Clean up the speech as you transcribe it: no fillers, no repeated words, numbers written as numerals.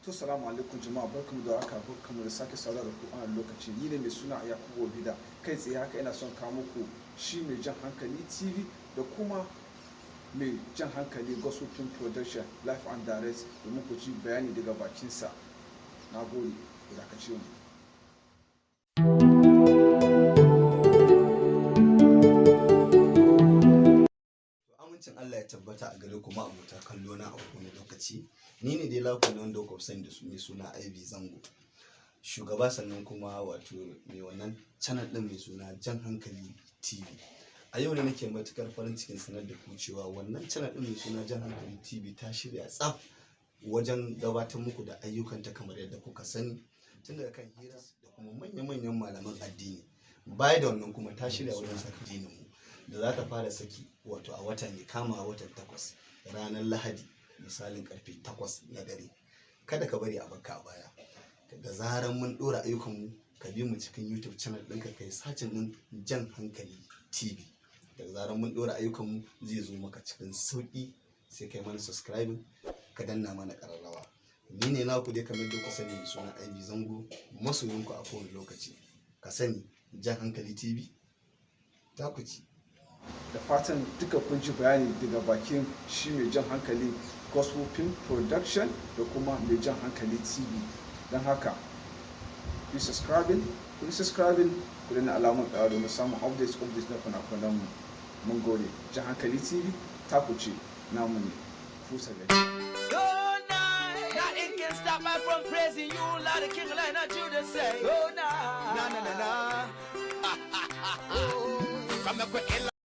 To salamu alaikum jama'a, barkamu da haka, barkamu da sake saurara da ku a lokaci. Ni ne mai suna Yakubu Bida. Kai tsaye haka ina son kawo muku shi mai jan hankali TV da kuma mai jan hankali Gospel Film Production Live and Direct domin ku ci bayani daga bakinsa. Na gode, ku dakace mu. Amincin Allah ya tabbata a gare ku ma'abota kallo na a kowane lokaci. Ni ne dai laku wanda kuka sani da su mai suna Ivy Zango, shugaba sannan kuma wato mai wannan channel din mai suna Jan Hankali TV. A yau ne nake matukar farin cikin sanar da ku cewa wannan channel din mai suna Jan Hankali TV ta shirya tsaf wajen gabatar muku da ayyukanta kamar yadda kuka sani, tun daga kan hira da kuma manya-manyan malaman addini. Baya da wannan kuma ta shirya wajen saka addinin mu da za ta fara saki wato a wata mai kama watan 8 ranar Lahadi misalin karfe 8 na dare. Kada ka bari a baka a baya. Da zaran mun dora ayyukanmu ka bi mu cikin YouTube channel ɗinka kai sacin ɗin Jan Hankali TV. Da zaran mun dora ayyukanmu zai zo maka cikin sauki, sai kai mana subscribe ka danna mana ƙararrawa. Ni ne naku dai kamar da ku sani mai suna Ivy Zango, masoyinku a kowane lokaci. Ka sani Jan Hankali TV ta ku ci. Da fatan duka kun ji bayani daga bakin shi mai jan hankali Gospel Film Production da kuma mai jan hankali TV. Don haka ku subscribing ku dana alamun ɗaya domin samun updates na fina-finan mu. Mun gode. Jan Hankali TV ta ku ce, namu ne. Fusa gari. Stop me from praising you like the king, like not you to say. Oh, nah. Nah, nah, nah, nah. Come